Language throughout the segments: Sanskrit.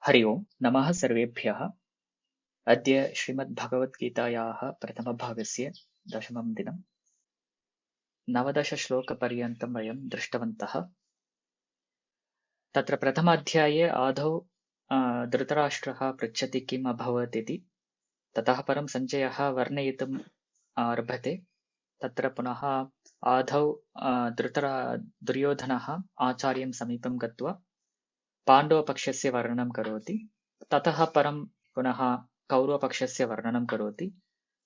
हरि ओम् नमः सर्वेभ्यः। अद्य श्रीमद्भगवद्गीतायाः प्रथमभागस्य दशमं दिनं 19 श्लोकपर्यन्तं वयं दृष्टवन्तः। तत्र प्रथमाध्याये आदौ धृतराष्ट्रः पृच्छति किम् अभवत् इति। ततः परं सञ्जयः वर्णयितुम् आरभते। तत्र पुनः आदौ दुर्योधनः आचार्यं समीपं गत्वा पाण्डवपक्षस्य वर्णनं करोति। ततः परं पुनः कौरवपक्षस्य वर्णनं करोति।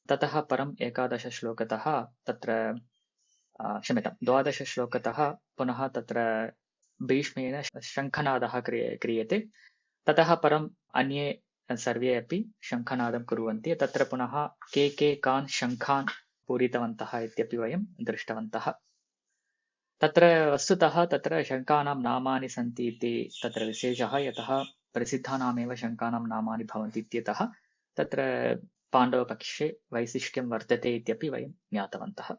ततः परं 11 श्लोकतः तत्र क्षम्यतां 12 श्लोकतः पुनः तत्र भीष्मेण शङ्खनादः क्रियते। ततः परम् अन्ये सर्वे अपि शङ्खनादं कुर्वन्ति। तत्र पुनः के कान् शङ्खान् पूरितवन्तः इत्यपि वयं दृष्टवन्तः। तत्र वस्तुतः तत्र शङ्खानां नामानि सन्ति इति तत्र विशेषः, यतः प्रसिद्धानामेव शङ्खानां नामानि भवन्ति इत्यतः तत्र पाण्डवपक्षे वैशिष्ट्यं वर्तते इत्यपि वयं ज्ञातवन्तः।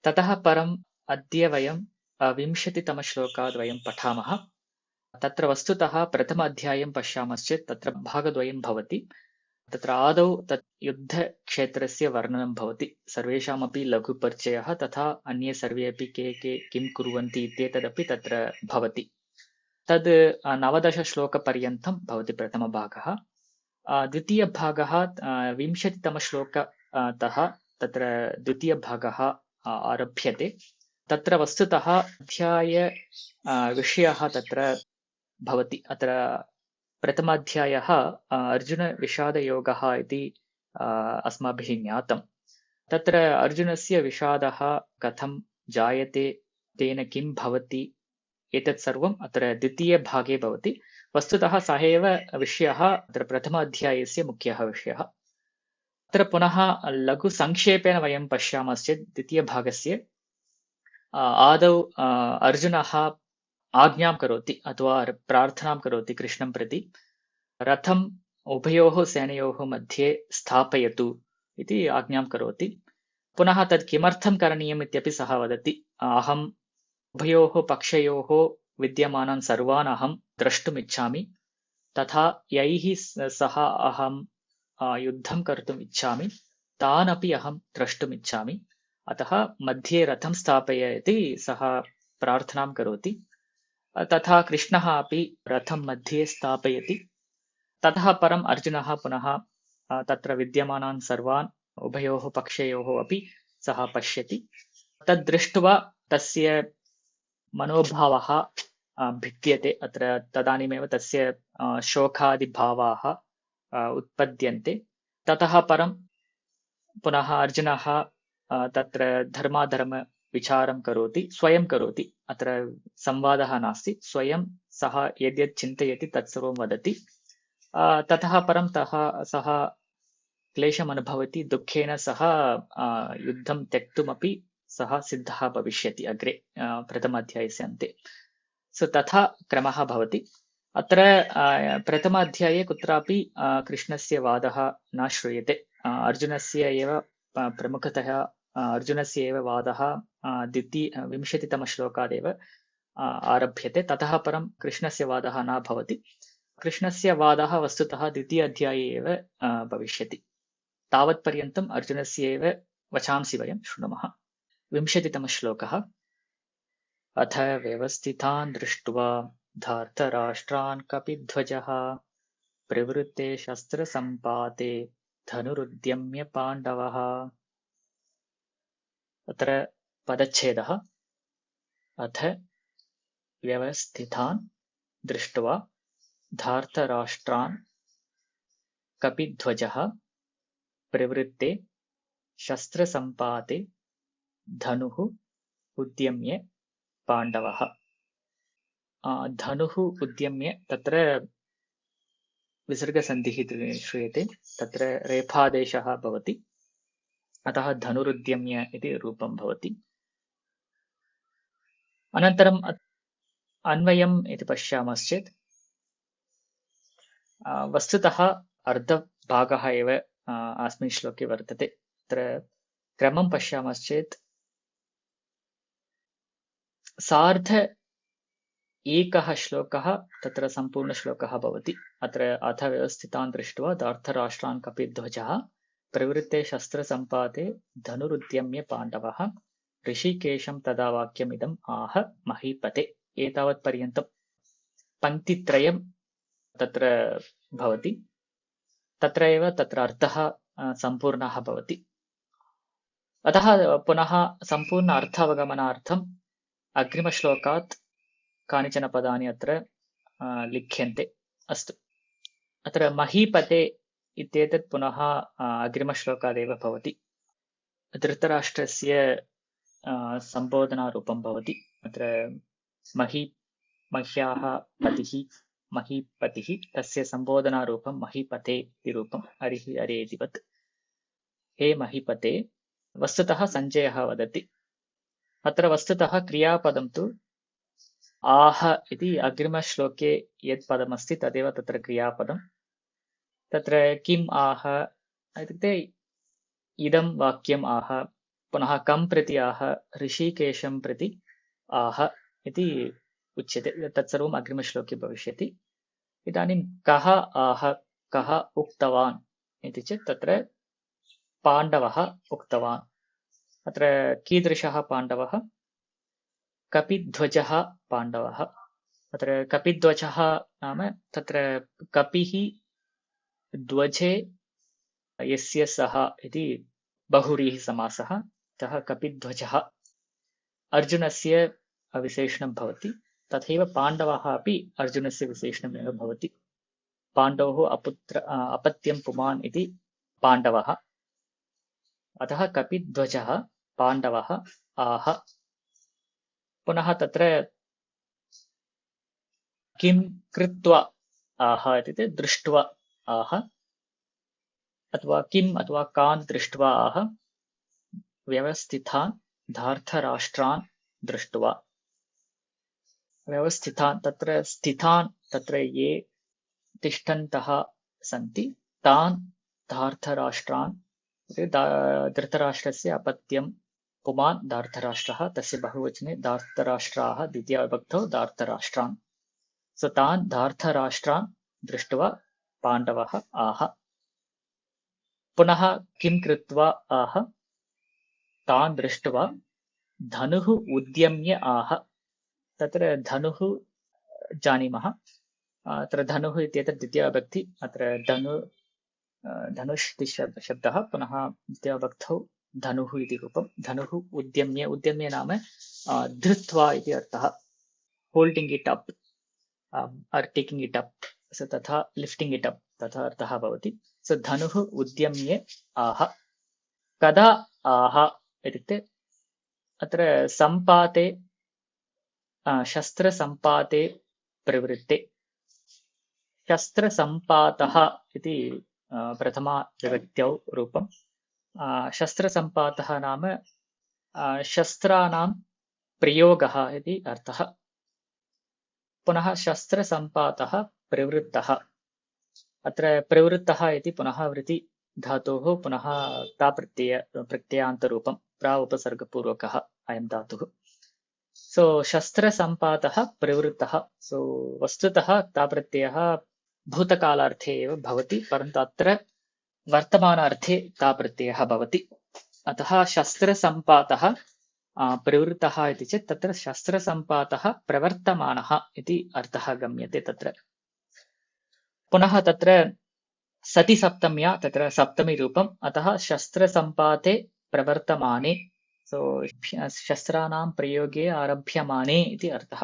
ततः परम् अद्य वयं 20तमश्लोकात् वयं पठामः। तत्र वस्तुतः प्रथम अध्यायं पश्यामश्चेत् तत्र भागद्वयं भवति। तत्र आदौ तत् युद्धक्षेत्रस्य वर्णनं भवति, सर्वेषामपि लघुपरिचयः, तथा अन्ये सर्वे अपि के किं कुर्वन्ति इत्येतदपि तत्र भवति। तद् 19 श्लोकपर्यन्तं भवति प्रथमभागः। द्वितीयभागः 20तमश्लोकतः तत्र द्वितीयभागः आरभ्यते। तत्र वस्तुतः अध्याय विषयः तत्र भवति। अत्र प्रथमाध्यायः अर्जुनविषादयोगः इति अस्माभिः ज्ञातं। तत्र अर्जुनस्य विषादः कथं जायते, तेन किं भवति, एतत् सर्वम् अत्र द्वितीयभागे भवति। वस्तुतः सः एव विषयः अत्र प्रथमाध्यायस्य मुख्यः विषयः। अत्र पुनः लघुसंक्षेपेण वयं पश्यामश्चेत् द्वितीयभागस्य आदौ अर्जुनः आज्ञां करोति अथवा प्रार्थनां करोति कृष्णं प्रति, रथम् उभयोः सेनयोः मध्ये स्थापयतु इति आज्ञां करोति। पुनः तत् किमर्थं करणीयम् इत्यपि सः वदति। अहम् उभयोः पक्षयोः विद्यमानान् सर्वान् अहं द्रष्टुम् इच्छामि, तथा यैः सह अहं युद्धं कर्तुम् इच्छामि तान् अपि अहं द्रष्टुम् इच्छामि। अतः मध्ये रथं स्थापय इति सः प्रार्थनां करोति। तथा कृष्णः अपि रथं मध्ये स्थापयति। ततः परम् अर्जुनः पुनः तत्र विद्यमानान् सर्वान् उभयोः पक्षयोः अपि सः पश्यति। तद्दृष्ट्वा तस्य मनोभावः भिद्यते। अत्र तदानीमेव तस्य शोकादिभावाः उत्पद्यन्ते। ततः परं पुनः अर्जुनः तत्र धर्माधर्मविचारं करोति, स्वयं करोति। अत्र संवादः नास्ति, स्वयं सः यद्यत् चिन्तयति तत्सर्वं वदति। ततः परं सः क्लेशम् अनुभवति, दुःखेन सह युद्धं त्यक्तुमपि सः सिद्धः भविष्यति अग्रे प्रथमाध्यायस्य अन्ते। तथा क्रमः भवति। अत्र प्रथमाध्याये कुत्रापि कृष्णस्य वादः न श्रूयते। अर्जुनस्य एव प्रमुखतया अर्जुनस्य एव वादः 20तमश्लोकादेव आरभ्यते। ततः परं कृष्णस्य वादः न भवति। कृष्णस्य वादः वस्तुतः द्वितीयाध्याये एव भविष्यति। तावत्पर्यन्तम् अर्जुनस्य एव वचांसि वयं शृणुमः। 20तमश्लोकः। अथ व्यवस्थितान् दृष्ट्वा धार्तराष्ट्रान् कपिध्वजः प्रवृत्ते शस्त्रसम्पाते धनुरुद्यम्य पाण्डवः। अत्र पदच्छेदः। अथ व्यवस्थितान् दृष्ट्वा धार्तराष्ट्रान् कपिध्वजः प्रवृत्ते शस्त्रसम्पाते धनुः उद्यम्य पाण्डवः। धनुः उद्यम्य तत्र विसर्गसन्धिः श्रूयते, तत्र रेफादेशः भवति, अतः धनुरुद्यम्य इति रूपं भवति। अनन्तरम् अन्वयम् इति पश्यामश्चेत् वस्तुतः अर्धभागः एव अस्मिन् श्लोके वर्तते। तत्र क्रमं पश्यामश्चेत् सार्ध एकः श्लोकः तत्र सम्पूर्णश्लोकः भवति। अत्र अथ व्यवस्थितान् दृष्ट्वा धार्तराष्ट्रान् कपिध्वजः प्रवृत्ते शस्त्रसम्पाते धनुरुद्यम्य पाण्डवः ऋषिकेशं तदा वाक्यमिदम् आह महीपते। एतावत् पर्यन्तं पङ्क्तित्रयं तत्र भवति। तत्र एव तत्र अर्थः सम्पूर्णः भवति। अतः पुनः सम्पूर्ण अर्थावगमनार्थम् अग्रिमश्लोकात् कानिचन पदानि अत्र लिख्यन्ते। अस्तु, अत्र महीपते इत्येतत् पुनः अग्रिमश्लोकादेव भवति। धृतराष्ट्रस्य सम्बोधनारूपं भवति। अत्र मह्याः पतिः महीपतिः, तस्य सम्बोधनारूपं महीपते इति रूपं हरिः हरे इतिवत्। हे महीपते, वस्तुतः सञ्जयः वदति। अत्र वस्तुतः क्रियापदं तु आह इति अग्रिमश्लोके यत् पदमस्ति तदेव तत्र क्रियापदं। तत्र किम् आह इत्युक्ते इदं वाक्यम् आह, पुनः कं प्रति आह, ऋषिकेशं प्रति आह इति उच्यते। तत्सर्वम् अग्रिमश्लोके भविष्यति। इदानीं कः आह, कः उक्तवान् इति चेत् तत्र पाण्डवः उक्तवान्। अत्र कीदृशः पाण्डवः? कपिध्वजः पाण्डवः। अत्र कपिध्वजः नाम तत्र कपिः ध्वजे यस्य सः इति बहुव्रीहिसमासः। अतः कपिध्वजः अर्जुनस्य विशेषणं भवति। तथैव पाण्डवः अपि अर्जुनस्य विशेषणमेव भवति। पाण्डोः अपत्यं पुमान् इति पाण्डवः। अतः कपिध्वजः पाण्डवः आह। पुनः तत्र किं कृत्वा आह इत्युक्ते दृष्ट्वा आह, अथवा किम् अथवा कान् दृष्ट्वा आह? व्यवस्थितान् धार्तराष्ट्रान् दृष्ट्वा। व्यवस्थितान् तत्र स्थितान्, तत्र ये तिष्ठन्तः सन्ति तान् धार्तराष्ट्रान्। धृतराष्ट्रस्य अपत्यं पुमान् धार्तराष्ट्रः, तस्य बहुवचने धार्तराष्ट्राः, द्वितीयाविभक्तौ धार्तराष्ट्रान्। सो तान् धार्तराष्ट्रान् दृष्ट्वा पाण्डवः आह। पुनः किं कृत्वा आह? तान् दृष्ट्वा धनुः उद्यम्य आह। तत्र धनुः जानीमः। अत्र धनुः इत्येतत् द्वितीयाविभक्ति। अत्र धनुष् इति शब्दः, पुनः द्वितीयाविभक्तौ धनुः इति रूपं। धनुः उद्यम्य, उद्यम्य नाम धृत्वा इति अर्थः। Holding it up are taking it up, तथा लिफ्टिङ्ग् इट् अप्, तथा अर्थः भवति। सो धनुः उद्यम्य आह। कदा आह इत्युक्ते अत्र सम्पाते, शस्त्रसम्पाते प्रवृत्ते। शस्त्रसम्पातः इति प्रथमा विभक्त्यौ रूपं। शस्त्रसम्पातः नाम शस्त्राणां प्रयोगः इति अर्थः। पुनः शस्त्रसम्पातः प्रवृत्तः। अत्र प्रवृत्तः इति पुनः वृत्ति धातोः पुनः प्रत्ययान्तरूपं, प्रा उपसर्गपूर्वकः अयं धातुः। सो शस्त्रसम्पातः प्रवृत्तः। सो वस्तुतः ताप्रत्ययः भूतकालार्थे एव भवति, परन्तु अत्र वर्तमानार्थे ताप्रत्ययः भवति। अतः शस्त्रसम्पातः प्रवृत्तः इति चेत् तत्र शस्त्रसम्पातः प्रवर्तमानः इति अर्थः गम्यते तत्र। पुनः तत्र सति सप्तम्या तत्र सप्तमी रूपम्। अतः शस्त्रसम्पाते प्रवर्तमाने, सो शस्त्राणां प्रयोगे आरभ्यमाने इति अर्थः।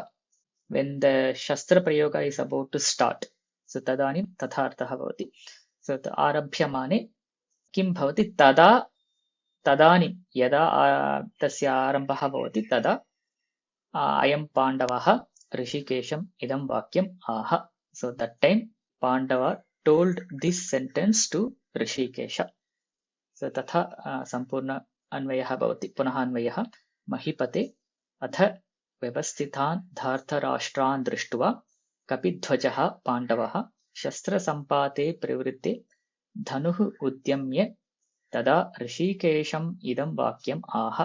when the shastra prayoga is about to start, so तदानीं तथा अर्थः भवति। सो आरभ्यमाने किं भवति? तदानीं यदा तस्य आरम्भः भवति तदा अयं पाण्डवः ऋषिकेशम् इदं वाक्यम् आह। सो that time Pandava told this sentence to Hrishikesh. सो तथा सम्पूर्ण अन्वयः भवति। पुनः अन्वयः महीपते अथ व्यवस्थितान् धार्तराष्ट्रान् दृष्ट्वा कपिध्वजः पाण्डवः शस्त्रसम्पाते प्रवृत्ते धनुः उद्यम्य तदा ऋषिकेशम् इदं वाक्यम् आह।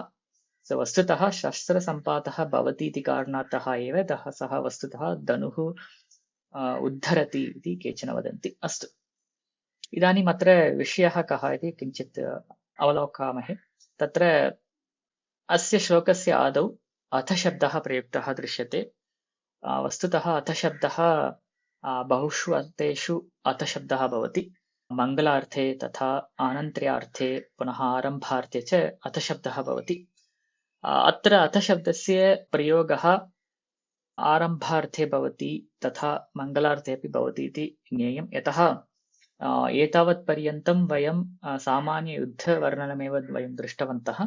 सो वस्तुतः शस्त्रसम्पातः भवति इति कारणातः एव सः वस्तुतः धनुः उद्धरति इति केचन वदन्ति। अस्तु, इदानीम् अत्र विषयः कः इति किञ्चित् अवलोकयामहे। तत्र अस्य श्लोकस्य आदौ अथशब्दः प्रयुक्तः दृश्यते। वस्तुतः अथशब्दः बहुषु अर्थेषु अथशब्दः भवति। मङ्गलार्थे तथा आनन्त्र्यार्थे पुनः आरम्भार्थे च अथशब्दः भवति। अत्र अथशब्दस्य प्रयोगः आरम्भार्थे भवति तथा मङ्गलार्थे अपि भवति इति ज्ञेयं। यतः एतावत्पर्यन्तं वयं सामान्ययुद्धवर्णनमेव वयं दृष्टवन्तः।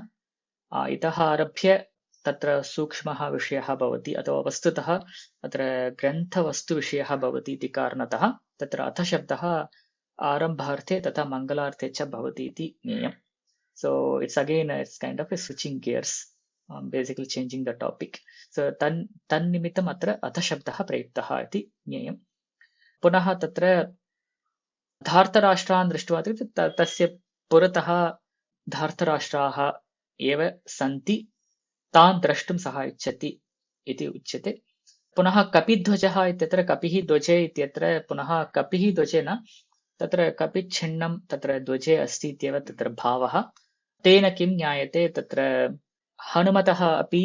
इतः आरभ्य तत्र सूक्ष्मः विषयः भवति अथवा वस्तुतः अत्र ग्रन्थवस्तुविषयः भवति इति कारणतः तत्र अथशब्दः आरम्भार्थे तथा मङ्गलार्थे च भवति इति ज्ञेयम्। So it's kind of a switching gears, basically changing the topic. So तन्निमित्तम् अत्र अथशब्दः प्रयुक्तः इति ज्ञेयम्। पुनः तत्र धार्तराष्ट्रान् दृष्ट्वा तस्य पुरतः धार्तराष्ट्राः एव सन्ति, तान् द्रष्टुं सः इच्छति इति उच्यते। पुनः कपिध्वजः इत्यत्र कपिः ध्वजे इत्यत्र पुनः कपिः ध्वजे न, तत्र कपिच्छिन्नं तत्र ध्वजे अस्ति इत्येव तत्र भावः। तेन किं ज्ञायते, तत्र हनुमतः अपि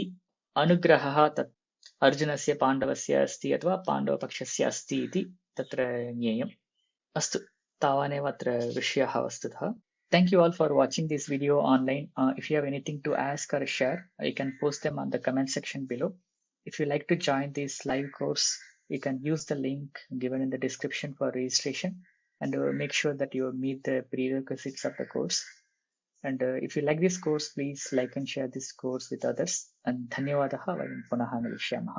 अनुग्रहः तत् अर्जुनस्य पाण्डवस्य अस्ति अथवा पाण्डवपक्षस्य अस्ति इति तत्र ज्ञेयम्। अस्तु, तावानेव अत्र विषयः वस्तुतः। Thank you all for watching this video online. If you have anything to ask or share, you can post them on the comment section below. If you like to join this live course, you can use the link given in the description for registration, and make sure that you meet the prerequisites of the course. And if you like this course, please like and share this course with others. And धन्यवादः, वयं पुनः मिलिष्यामः।